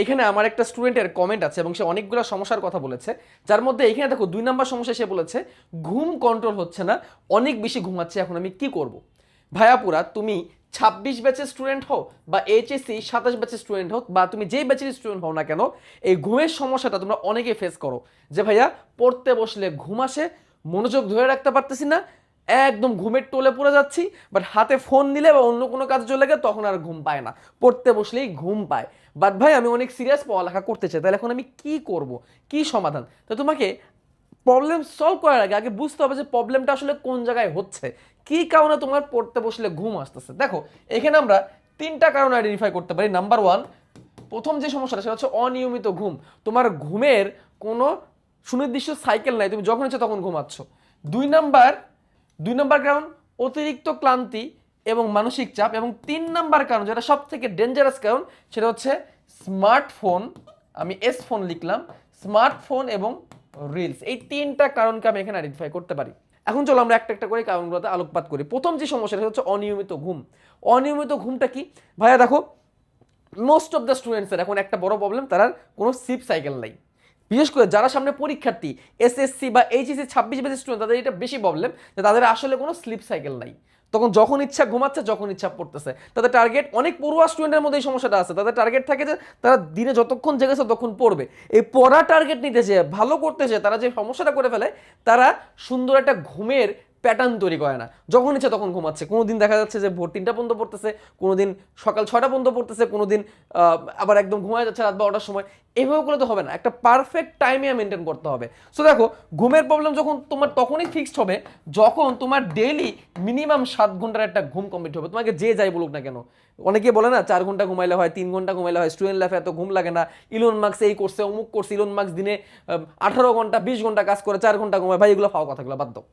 এখানে আমার একটা স্টুডেন্টের কমেন্ট আছে এবং সে অনেকগুলো সমস্যার কথা বলেছে, যার মধ্যে এখানে দেখো 2 নম্বর সমস্যা সে বলেছে ঘুম কন্ট্রোল হচ্ছে না, অনেক বেশি ঘুমাচ্ছে, এখন আমি কি করব। ভাইয়াপুরা, তুমি 26 ব্যাচের স্টুডেন্ট হও বা এইচএসসি 27 ব্যাচের স্টুডেন্ট হোক বা তুমি যেই ব্যাচের স্টুডেন্ট হও না কেন, এই ঘুমের সমস্যাটা তোমরা অনেকে ফেস করো যে ভাইয়া পড়তে বসলে ঘুম আসে, মনোযোগ ধরে রাখতে পারতেছি না, একদম ঘুমের টোলে পড়ে যাচ্ছি, বাট হাতে ফোন নিলে বা অন্য কোনো কাজ চলে গেলে তখন আর ঘুম পায় না, পড়তে বসলেই ঘুম পায়। বাট ভাই আমি অনেক সিরিয়াস পড়ালেখা করতে চাই, তাহলে এখন আমি কি করব, কি সমাধান? তো তোমাকে প্রবলেম সলভ করার আগে আগে বুঝতে হবে যে প্রবলেমটা আসলে কোন জায়গায় হচ্ছে, কি কারণে তোমার পড়তে বসলে ঘুম আসতেছে। দেখো এখানে আমরা 3টা কারণ আইডেন্টিফাই করতে পারি। নাম্বার 1, প্রথম যে সমস্যাটা সেটা হচ্ছে অনিয়মিত ঘুম। তোমার ঘুমের কোনো সুনির্দিষ্ট সাইকেল নাই, তুমি যখন ইচ্ছে তখন ঘুমাচ্ছ। 2 নাম্বার কারণ অতিরিক্ত ক্লান্তি এবং মানসিক চাপ। এবং 3 নাম্বার কারণ, যেটা সব থেকে ডেঞ্জারাস কারণ, সেটা হচ্ছে স্মার্টফোন, আমি এস ফোন লিখলাম, স্মার্টফোন এবং রিলস। এই 3টা কারণকে আমি এখানে আইডেন্টিফাই করতে পারি। এখন চলো আমরা একটা একটা করে কারণগুলোতে আলোকপাত করি। প্রথম যে সমস্যাটা সেটা হচ্ছে অনিয়মিত ঘুম। অনিয়মিত ঘুমটা কি ভাইয়া? দেখো মোস্ট অফ দ্য স্টুডেন্টসের এখন একটা বড় প্রবলেম, তারা কোনো স্লিপ সাইকেল নাই। বিশেষ করে যারা সামনে পরীক্ষার্থী, এসএসসি বা এইচএসসি 26 ব্যাচের স্টুডেন্ট, তাদের এটা বেশি প্রবলেম যে তাদের আসলে কোনো স্লিপ সাইকেল নাই। তখন যখন ইচ্ছা ঘুমাচ্ছে, যখন ইচ্ছা পড়তেছে। তাদের টার্গেট, অনেক পড়ুয়া স্টুডেন্টের মধ্যে এই সমস্যাটা আছে, তাদের টার্গেট থাকে যে তারা দিনে যতক্ষণ জেগেছে ততক্ষণ পড়বে। এই পড়া টার্গেট নিতে চেয়ে, ভালো করতে চেয়ে তারা যে সমস্যাটা করে ফেলে, তারা সুন্দর একটা ঘুমের প্যাটার্ন তৈরি করে না, যখন ইচ্ছা তখন ঘুমাচ্ছে। কোনোদিন দেখা যাচ্ছে যে ভোর 3টা পর্যন্ত পড়তেছে, কোনোদিন সকাল 6টা পর্যন্ত পড়তেছে, কোনোদিন আবার একদম ঘুমায় যাচ্ছে রাত 12টার সময়। এভাবে করে তো হবে না, একটা পারফেক্ট টাইমে মেনটেন করতে হবে। সো দেখো ঘুমের প্রবলেম যখন তোমার তখনই ফিক্সড হবে যখন তোমার ডেইলি মিনিমাম 7 ঘন্টার একটা ঘুম কমপ্লিট হবে। তোমাকে যে যাই বলুক না কেন, অনেকে বলে না 4 ঘন্টা ঘুমাইলে হয়, 3 ঘন্টা ঘুমাইলে হয়, স্টুডেন্ট লাইফে এত ঘুম লাগে না, ইলন মার্কস এই করছে অমুক করছে, ইলন মার্কস দিনে 18 ঘন্টা 20 ঘন্টা কাজ করে 4 ঘন্টা ঘুমায়। ভাই এগুলো ফাও কথাগুলো বাদ দাও।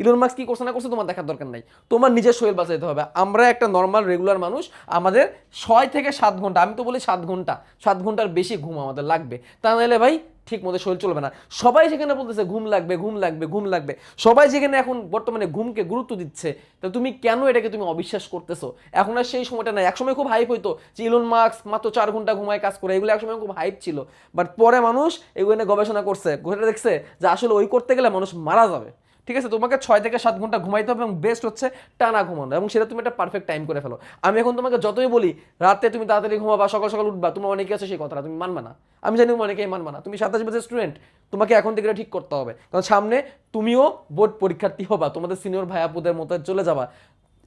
ইলন মাস্ক কি করছে না করছে তোমার দেখার দরকার নাই, তোমার নিজের শরীর বাঁচাইতে হবে। আমরা একটা নর্মাল রেগুলার মানুষ, আমাদের 6 থেকে 7 ঘন্টা, আমি তো বলি 7 ঘন্টা, 7 ঘন্টার বেশি ঘুম আমাদের লাগবে, তা নাহলে ভাই ঠিক মতো শরীর চলবে না। সবাই যেখানে বলতেছে ঘুম লাগবে ঘুম লাগবে ঘুম লাগবে, সবাই যেখানে এখন বর্তমানে ঘুমকে গুরুত্ব দিচ্ছে, তা তুমি কেন এটাকে তুমি অবিশ্বাস করতেছো? এখন আর সেই সময়টা নাই। একসময় খুব হাইপ হইতো যে ইলন মাস্ক মাত্র 4 ঘন্টা ঘুমায় কাজ করে, এগুলো একসময় খুব হাইপ ছিল। বাট পরে মানুষ এগুলো নিয়ে গবেষণা করছে, ঘটে দেখছে যে আসলে ওই করতে গেলে মানুষ মারা যাবে। ঠিক আছে, তোমাকে 6 থেকে 7 ঘন্টা ঘুমাইতে হবে এবং বেস্ট হচ্ছে টানা ঘুমানো, এবং সেটা তুমি একটা পারফেক্ট টাইম করে ফেলো। আমি এখন তোমাকে যতই বলি রাতে তুমি তাড়াতাড়ি ঘুমাবা, সকাল সকাল উঠবা, তোমার অনেকে আছে সেই কথাটা তুমি মানবে না। আমি জানি তুমি অনেকেই মানবে না। তুমি 27 বছর স্টুডেন্ট, তোমাকে এখন থেকে এটা ঠিক করতে হবে, কারণ সামনে তুমিও বোর্ড পরীক্ষার্থী হবা, তোমাদের সিনিয়র ভাই আপুদের মতো চলে যাবা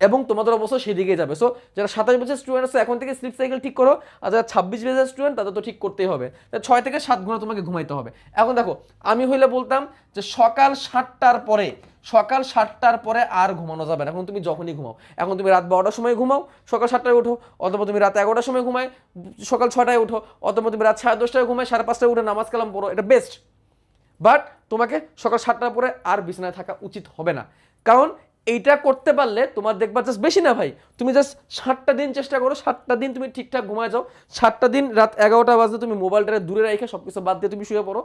এবং তোমাদের অবস্থা সেদিকে যাবে। সো যারা 27 বছর স্টুডেন্ট আছে এখন থেকে স্লিপ সাইকেল ঠিক করো, আর যারা 26 বছর স্টুডেন্ট তাদের তো ঠিক করতেই হবে। 6 থেকে 7 ঘন্টা তোমাকে ঘুমাইতে হবে। এখন দেখো আমি হইলে বলতাম যে সকাল 7টার পরে আর ঘুমানো যাবে না। এখন তুমি যখনই ঘুমাও, এখন তুমি রাত 12টার সময় ঘুমাও, সকাল 7টায় উঠো, অথবা তুমি রাত 11টার সময় ঘুমায় সকাল 6টায় উঠো, অথবা তুমি রাত 10:30টায় ঘুমায় 5:30টায় উঠে নামাজ কালাম পড়ো, এটা বেস্ট। বাট তোমাকে সকাল 7টার পরে আর বিছানায় থাকা উচিত হবে না, কারণ এইটা করতে পারলে তোমার দেখবা জাস্ট বেশি না ভাই, তুমি জাস্ট 7টা দিন চেষ্টা করো, 7টা দিন তুমি ঠিকঠাক ঘুমায় যাও, 7টা দিন রাত 11টা বাজে তুমি মোবাইলটা দূরে রেখে সবকিছু বাদ দিয়ে তুমি শুয়ে পড়ো,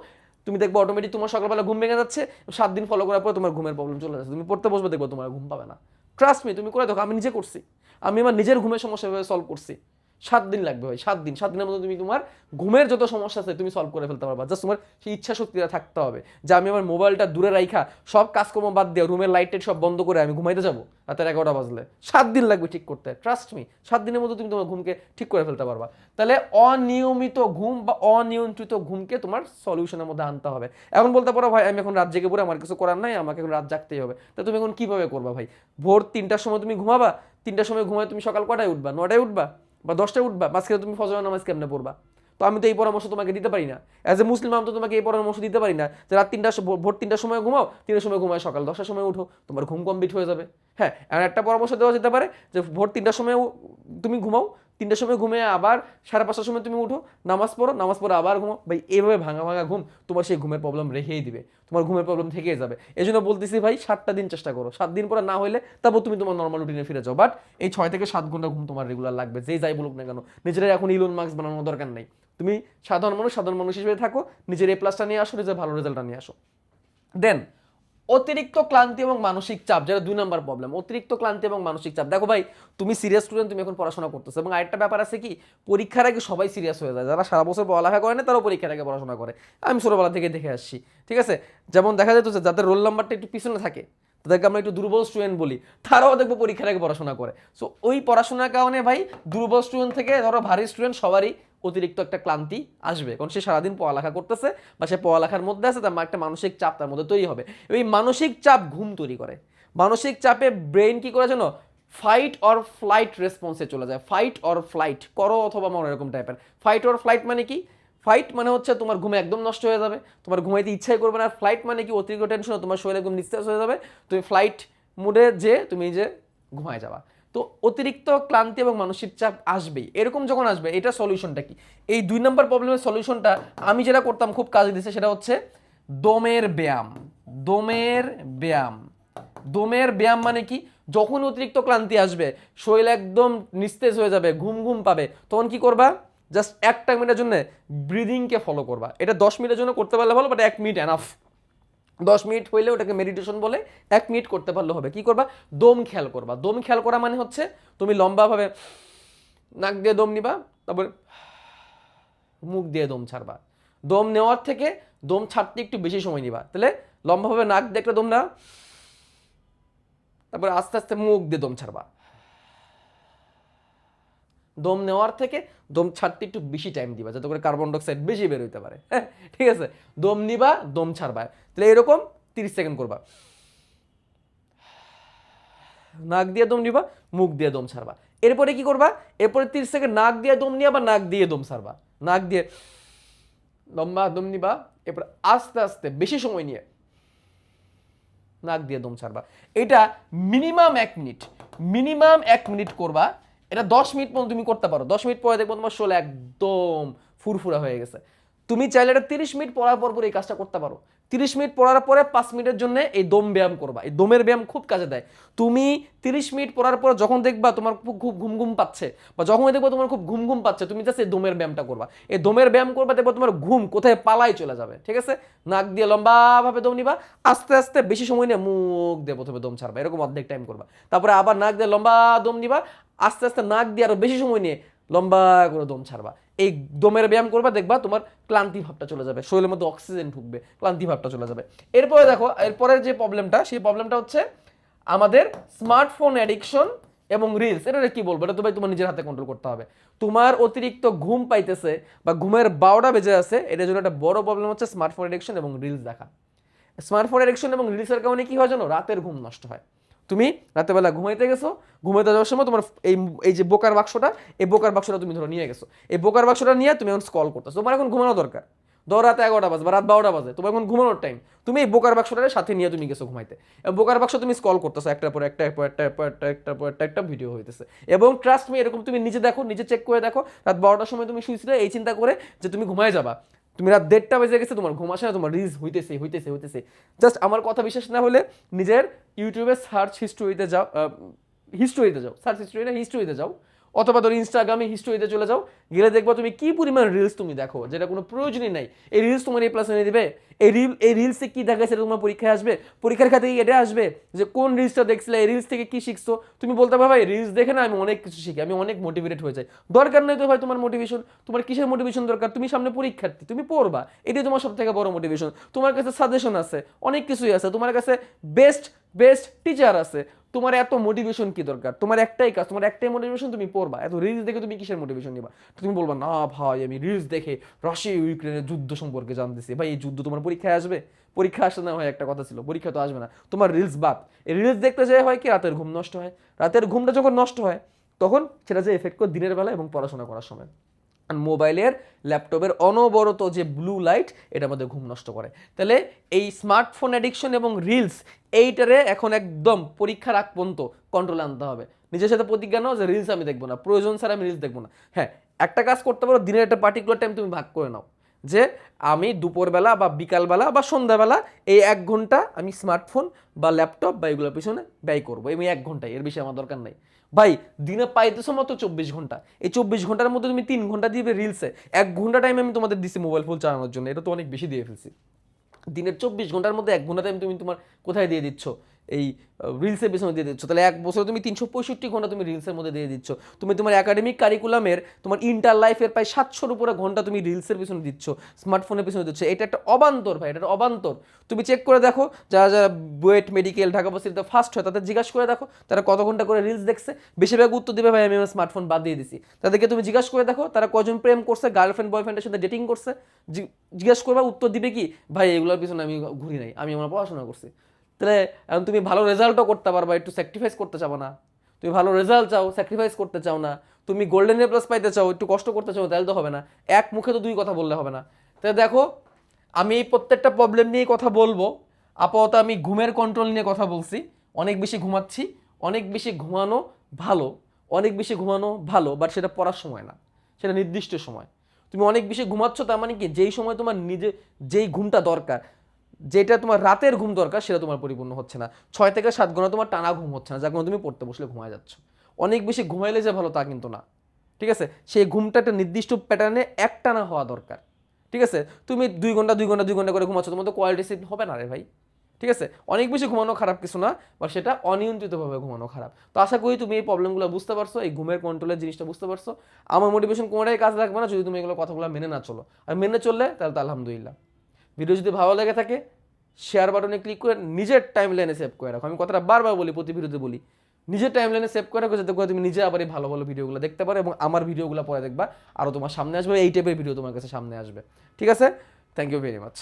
তুমি দেখবো অটোমেটিক তোমার সকালবেলা ঘুম ভেঙে যাচ্ছে। 7 দিন ফলো করার পরে তোমার ঘুমের প্রবলেম চলে যাচ্ছে, তুমি পড়তে বসবে দেখবো তোমার ঘুম পাবে না। ট্রাস্ট মি, তুমি করে দেখো, আমি নিজে করছি, আমি আমার নিজের ঘুমের সমস্যা সলভ করছি। 7 দিন লাগবে ভাই, 7 দিনের মধ্যে তুমি তোমার ঘুমের যত সমস্যা আছে তুমি সলভ করে ফেলতে পারবা। জাস্ট তোমার সেই ইচ্ছা শক্তিটা থাকতে হবে যে আমি আমার মোবাইলটা দূরে রাখা সব কাজকর্ম বাদ দিয়ে রুমের লাইট টাইট সব বন্ধ করে আমি ঘুমাইতে যাবো রাতের 11টা বাজলে। 7 দিন লাগবে ঠিক করতে, ট্রাস্ট মি। 7 দিনের মধ্যে তুমি তোমার ঘুমকে ঠিক করে ফেলতে পারবা। তাহলে অনিয়মিত ঘুম বা অনিয়ন্ত্রিত ঘুমকে তোমার সলিউশনের মধ্যে আনতে হবে। এখন বলতে পারো ভাই আমি এখন রাত জেগে পড়ে, আমার কিছু করার নাই, আমাকে এখন রাত জাগতেই হবে। তা তুমি এখন কিভাবে করবা ভাই? ভোর 3টার সময় তুমি ঘুমাবা, 3টার সময় ঘুমায় তুমি সকাল কটায় উঠবা? 9টায় উঠবা বা 10টায় উঠবা? মাঝখানে তুমি ফজরের নামাজ কেমনে পড়বা? তো আমি তো এই পরামর্শ তোমাকে দিতে পারি না। অ্যাজ এ মুসলিম আমি তো তোমাকে এই পরামর্শ দিতে পারি না যে রাত 3টা ভোর 3টার সময় ঘুমাও, 3টার সময় ঘুমায় সকাল 10টার সময় উঠো, তোমার ঘুম কমপ্লিট হয়ে যাবে। হ্যাঁ, আর একটা পরামর্শ দেওয়া যেতে পারে যে ভোর 3টার সময় তুমি ঘুমাও, 3টার সময় ঘুমিয়ে আবার 5:30টার সময় তুমি উঠো, নামাজ পড়ো, নামাজ পড়ে আবার ঘুমাও। ভাই এইভাবে ভাঙা ভাঙা ঘুম তোমার সেই ঘুমের প্রবলেম রেখেই দিবে, তোমার ঘুমের প্রবলেম থেকেই যাবে। এই জন্য বলতেছি ভাই 7টা দিন চেষ্টা করো, 7 দিন পরে না হইলে তারপর তুমি তোমার নর্মাল রুটিনে ফিরে যাও। বাট এই 6 থেকে 7 ঘন্টা ঘুম তোমার রেগুলার লাগবে, যেই যাই বলুক না কেন। নিজেরাই এখন ইলন মার্কস বানানোর দরকার নেই, তুমি সাধারণ মানুষ হিসেবে থাকো, নিজের A+ নিয়ে আসো, নিজের ভালো রেজাল্টটা নিয়ে আসো। দেন অতিরিক্ত ক্লান্তি এবং মানসিক চাপ, যেটা 2 নাম্বার প্রবলেম, অতিরিক্ত ক্লান্তি এবং মানসিক চাপ। দেখো ভাই, তুমি সিরিয়াস স্টুডেন্ট, তুমি এখন পড়াশোনা করতেছো, এবং আরেকটা ব্যাপার আছে কি, পরীক্ষার আগে সবাই সিরিয়াস হয়ে যায়। যারা সারা বছর পড়ালেখা করে না তারাও পরীক্ষার আগে পড়াশোনা করে, আমি ছোটবেলা থেকে দেখে আসছি। ঠিক আছে, যেমন দেখা যেত যে যাদের রোল নাম্বারটা একটু পিছনে থাকে, তাদেরকে আমরা একটু দুর্বল স্টুডেন্ট বলি, তারাও দেখবো পরীক্ষার আগে পড়াশোনা করে। সো ওই পড়াশোনার কারণে ভাই দুর্বল স্টুডেন্ট থেকে ধরো ভারী স্টুডেন্ট সবারই অতিরিক্ত একটা ক্লান্তি আসবে, কারণ সে সারাদিন পড়ালেখা করতেছে বা সে পড়ালেখার মধ্যে আছে, তার একটা মানসিক চাপ তার মধ্যে তৈরি হবে। এই মানসিক চাপ ঘুম তৈরি করে। মানসিক চাপে ব্রেন কি করে জানো, ফাইট অর ফ্লাইট রেসপন্সে চলে যায়। ফাইট অর ফ্লাইট, করো অথবা মরো, এরকম টাইপের। ফাইট অর ফ্লাইট মানে কি, ফাইট মানে হচ্ছে তোমার ঘুমে একদম নষ্ট হয়ে যাবে, তোমার ঘুমাইতে ইচ্ছাই করবে না। ফ্লাইট মানে কি, অতিরিক্ত টেনশন, তোমার শরীর একদম নিস্তেজ হয়ে যাবে, তুমি ফ্লাইট মুডে যে তুমি যে ঘুমায় যাবা। তো অতিরিক্ত ক্লান্তি এবং মানসিক চাপ আসবেই। এরকম যখন আসবে, এটা সলিউশনটা কি? এই 2 নম্বর প্রবলেমের সলিউশনটা আমি যেটা করতাম খুব কাজে দিচ্ছে, সেটা হচ্ছে দমের ব্যায়াম। দমের ব্যায়াম, দমের ব্যায়াম মানে কি, যখন অতিরিক্ত ক্লান্তি আসবে, শরীর একদম নিস্তেজ হয়ে যাবে, ঘুম ঘুম পাবে, তখন কি করবা, জাস্ট 1 মিনিটের জন্য ব্রিদিংকে ফলো করবা। এটা 10 মিনিটের জন্য করতে পারলে ভালো, বাট 1 মিনিট এনাফ। 10 মিনিট হইলে ওটাকে মেডিটেশন বলে, 1 মিনিট করতে পারলে হবে। কি করবা, দম খেয়াল করবা। দম খেয়াল করা মানে হচ্ছে তুমি লম্বাভাবে নাক দিয়ে দম নিবা, তারপর মুখ দিয়ে দম ছাড়বা। দম নেওয়ার থেকে দম ছাড়তে একটু বেশি সময় নিবা। তাহলে লম্বাভাবে নাক দিয়ে একটা দম না, তারপরে আস্তে আস্তে মুখ দিয়ে দম ছাড়বা। দম নেওয়ার থেকে দম ছাড়তে একটু বেশি টাইম দিবা, যাতে করে কার্বন ডাইঅক্সাইড বেশি বের হইতে পারে। হ্যাঁ, ঠিক আছে, দম নিবা, দম ছাড়বা। তাহলে এরকম 30 সেকেন্ড করবা। নাক দিয়ে দম নিবা, মুখ দিয়ে দম ছাড়বা। এরপরে কি করবা, এরপরে 30 সেকেন্ড নাক দিয়ে দম নিবা বা নাক দিয়ে দম ছাড়বা। নাক দিয়ে লম্বা দম নিবা, এরপর আস্তে আস্তে বেশি সময় নিয়ে নাক দিয়ে দম ছাড়বা। এটা মিনিমাম 1 মিনিট, মিনিমাম 1 মিনিট করবা। এটা 10 মিনিট পর্যন্ত তুমি করতে পারো। 10 মিনিট পরে দেখবো তোমার শরীর একদম ফুরফুরা হয়ে গেছে। তুমি চাইলে এটা 30 মিনিট পড়ার পর এই কাজটা করতে পারো। 30 মিনিট পড়ার পরে 5 মিনিটের জন্য এই দম ব্যায়াম করবা। এই দমের ব্যায়াম খুব কাজে দেয়। তুমি 30 মিনিট পড়ার পর যখন দেখবা তোমার খুব ঘুম ঘুম পাচ্ছে, বা যখন দেখবা তোমার খুব ঘুম ঘুম পাচ্ছে, তুমি জাস্ট এই দমের ব্যায়ামটা করবা। এই দমের ব্যায়াম করবা, দেখবা তোমার ঘুম কোথায় পালাই চলে যাবে। ঠিক আছে, নাক দিয়ে লম্বাভাবে দম নিবা, আস্তে আস্তে বেশি সময় নিয়ে মুখ দিয়ে প্রথমে দম ছাড়বা, এরকম অর্ধেক টাইম করবা। তারপরে আবার নাক দিয়ে লম্বা দম নিবা, আস্তে আস্তে নাক দিয়ে আরো বেশি সময় নিয়ে লম্বা করে দম ছাড়বা। এই দমের ব্যায়াম করবা, দেখবা তোমার ক্লান্তি ভাবটা চলে যাবে, শরীরের মধ্যে অক্সিজেন ঢুকবে, ক্লান্তি ভাবটা চলে যাবে। এরপরে দেখো, এরপরের যে প্রবলেমটা, সেই প্রবলেমটা হচ্ছে আমাদের স্মার্টফোন অ্যাডিকশন এবং রিলস। এটা কি বলবো, এটা তো ভাই তোমার নিজের হাতে কন্ট্রোল করতে হবে। তোমার অতিরিক্ত ঘুম পাইতেছে বা ঘুমের 12টা বেজে আছে, এটার জন্য একটা বড় প্রবলেম হচ্ছে স্মার্টফোন অ্যাডিকশন এবং রিলস দেখা। স্মার্টফোন অ্যাডিকশন এবং রিলসের কারণে কি হয় জানো, রাতের ঘুম নষ্ট হয়। তুমি রাতেরবেলা ঘুমাইতে গেছো, ঘুমাইতে যাওয়ার সময় তোমার এই এই যে বোকার বাক্সটা, এই বোকার বাক্সটা তুমি ধরো নিয়ে গেছো, এই বোকার বাক্সটা নিয়ে তুমি এখন স্ক্রল করতেছো। তোমার এখন ঘুমানো দরকার, ধর রাত 11টা বাজে বা রাত 12টা বাজে, তোমার এখন ঘুমানোর টাইম। তুমি এই বোকার বাক্সটার সাথে নিয়ে তুমি গেছো ঘুমাইতে, এবং বোকার বাক্স তুমি স্ক্রল করতেছো, একটার পর একটা, একটা ভিডিও হইতেছে। এবং ট্রাস্ট মি, এরকম তুমি নিজে দেখো, নিজে চেক করে দেখো, রাত 12টার সময় তুমি শুয়েছিলে এই চিন্তা করে যে তুমি ঘুমায় যাবা, তুমি রাত 1:30 বেজে গেছে, তোমার ঘুম আসে না, তোমার রিলস হইতেছে। জাস্ট আমার কথা বিশ্বাস না হলে নিজের ইউটিউবে সার্চ হিস্ট্রিতে যাও, সার্চ হিস্ট্রিতে যাও, অথবা ধরো ইনস্টাগ্রামে হিস্ট্রিতে চলে যাও, গেলে দেখবো তুমি কি পরিমাণ রিলস তুমি দেখো, যেটা কোনো প্রয়োজনই নাই। এই রিলস তোমার এই প্লাস এনে দিবে। এই রিলসে কি দেখায় সেটা তোমার পরীক্ষায় আসবে, পরীক্ষার খাতে এটা আসবে যে কোন রিলসটা দেখছিলে, এই রিলস থেকে কি শিখছো। তুমি বলতে পারবে ভাই রিলস দেখে না আমি অনেক কিছু শিখি, আমি অনেক মোটিভেটেড হয়ে যাই। দরকার নেই তো ভাই তোমার মোটিভেশন, তোমার কিসের মোটিভেশন দরকার? তুমি সামনে পরীক্ষার্থী, তুমি পড়বা, এটাই তোমার সব থেকে বড় মোটিভেশন। তোমার কাছে সাজেশন আছে, অনেক কিছুই আছে, তোমার কাছে বেস্ট বেস্ট টিচার আছে, তোমার এত মোটিভেশন কি দরকার? তোমার একটাই কাজ, তোমার একটাই মোটিভেশন, তুমি পড়বা। এত রিলস দেখে তুমি কিসের মোটিভেশন নিবা? তুমি বলবা না ভাই আমি রিলস দেখে রাশিয়া ইউক্রেনের যুদ্ধ সম্পর্কে জানতেছি। ভাই এই যুদ্ধ তোমার পরীক্ষায় আসবে? পরীক্ষা আসে না হয় একটা কথা ছিল, পরীক্ষা তো আসবে না। তোমার রিলস বাদ, এই রিলস দেখতে যাই হয় কি রাতের ঘুম নষ্ট হয়। রাতের ঘুমটা যখন নষ্ট হয় তখন সেটা যে এফেক্ট করে দিনের বেলা এবং পড়াশোনা করার সময়। মোবাইলের ল্যাপটপের অনবরত যে ব্লু লাইট, এটা আমাদের ঘুম নষ্ট করে। তাহলে এই স্মার্টফোন অ্যাডিকশন এবং রিলস, এইটারে এখন একদম পরীক্ষার আগ পর্যন্ত কন্ট্রোলে আনতে হবে। নিজের সাথে প্রতিজ্ঞা নাও যে রিলস আমি দেখবো না, প্রয়োজন ছাড়া আমি রিলস দেখবো না। হ্যাঁ, একটা কাজ করতে পারো, দিনের একটা পার্টিকুলার টাইম তুমি ভাগ করে নাও, যে আমি দুপুরবেলা বা বিকালবেলা বা সন্ধ্যাবেলা এই 1 ঘন্টা আমি স্মার্টফোন বা ল্যাপটপ বা এগুলোর পিছনে ব্যয় করবো। এই 1 ঘন্টায়, এর বেশি আমার দরকার নাই। ভাই দিনে পাইতেছো মাত্র 24 ঘন্টা, এই 24 ঘন্টার মধ্যে তুমি 3 ঘন্টা দিবে রিলসে, 1 ঘন্টা টাইম আমি তোমাদের দিচ্ছি মোবাইল ফোন চালানোর জন্য, এটা তো অনেক বেশি দিয়ে ফেলছি। দিনের 24 ঘন্টার মধ্যে 1 ঘন্টা টাইম তুমি তোমার কোথায় দিয়ে দিচ্ছ, এই রিলসের পেছনে দিয়ে দিচ্ছ, তাহলে এক বছরে তুমি 365 ঘন্টা তুমি রিলসের মধ্যে দিয়ে দিচ্ছ। তুমি তোমার একাডেমিক কারিকুলামের তোমার ইন্টার লাইফের প্রায় 700-র উপরে ঘন্টা তুমি রিলসের পেছনে দিচ্ছ, স্মার্টফোনের পেছনে দিচ্ছ। এটা একটা অবান্তর ভাই, এটা একটা অবান্তর। তুমি চেক করে দেখো, যারা যারা বুয়েট মেডিকেল ঢাকা ভার্সিটিতে ফার্স্ট হয় তাদের জিজ্ঞাসা করে দেখো তারা কত ঘন্টা করে রিলস দেখছে, বেশিরভাগ উত্তর দিবে ভাই আমি আমার স্মার্টফোন বাদ দিয়ে দিছি। তাদেরকে তুমি জিজ্ঞাসা করে দেখো তারা কজন প্রেম করছে, গার্লফ্রেন্ড বয়ফ্রেন্ডের সাথে ডেটিং করছে, জিজ্ঞাসা করবা উত্তর দিবে কি, ভাই এগুলোর পিছনে আমি ঘুরি নাই, আমি আমার পড়াশোনা করছি। তাহলে এখন তুমি ভালো রেজাল্টও করতে পারবা, একটু স্যাক্রিফাইস করতে চাও না, তুমি ভালো রেজাল্ট চাও স্যাক্রিফাইস করতে চাও না, তুমি গোল্ডেন এ প্লাস পাইতে চাও একটু কষ্ট করতে চাও, তাহলে তো হবে না। এক মুখে তো দুই কথা বললে হবে না। তাহলে দেখো আমি এই প্রত্যেকটা প্রবলেম নিয়ে কথা বলবো। আপাতত আমি ঘুমের কন্ট্রোল নিয়ে কথা বলছি। অনেক বেশি ঘুমাচ্ছি, অনেক বেশি ঘুমানো ভালো, অনেক বেশি ঘুমানো ভালো, বাট সেটা পড়ার সময় না, সেটা নির্দিষ্ট সময়। তুমি অনেক বেশি ঘুমাচ্ছ তার মানে কি, যেই সময় তোমার যেই ঘুমটা দরকার, যেটা তোমার রাতের ঘুম দরকার সেটা তোমার পরিপূর্ণ হচ্ছে না। 6 থেকে 7 ঘন্টা তোমার টানা ঘুম হচ্ছে না, যার কারণে তুমি পড়তে বসলে ঘুমায় যাচ্ছ। অনেক বেশি ঘুমাইলে যে ভালো তা কিন্তু না, ঠিক আছে? সেই ঘুমটা একটা নির্দিষ্ট প্যাটার্নে একটানা হওয়া দরকার, ঠিক আছে? তুমি 2 ঘন্টা করে ঘুমাচ্ছ, তোমার তো কোয়ালিটি স্লিপ হবে না রে ভাই, ঠিক আছে? অনেক বেশি ঘুমানো খারাপ কিছু না, বা সেটা অনিয়ন্ত্রিতভাবে ঘুমানো খারাপ। তো আশা করি তুমি এই প্রবলেমগুলো বুঝতে পারছো, এই ঘুমের কন্ট্রোলের জিনিসটা বুঝতে পারছো। আমার মোটিভেশন কোনোটাই কাজ লাগবে না যদি তুমি এগুলো কথাগুলো মেনে না চলো। আর মেনে চললে তাহলে তো আলহামদুলিল্লাহ। ভিডিও যদি ভালো লেগে থাকে শেয়ার বাটনে ক্লিক করে নিজের টাইম লাইনে সেভ করে রাখো। আমি কথাটা বারবার বলি, প্রতি ভিডিওতে বলি, নিজের টাইম লাইনে সেভ করে রাখো, যাতে করে তুমি নিজে আবার এই ভালো ভালো ভিডিওগুলো দেখতে পারো এবং আমার ভিডিওগুলো পরে দেখবা আরও তোমার সামনে আসবে, এই টাইপের ভিডিও তোমার কাছে সামনে আসবে। ঠিক আছে? Thank you very much.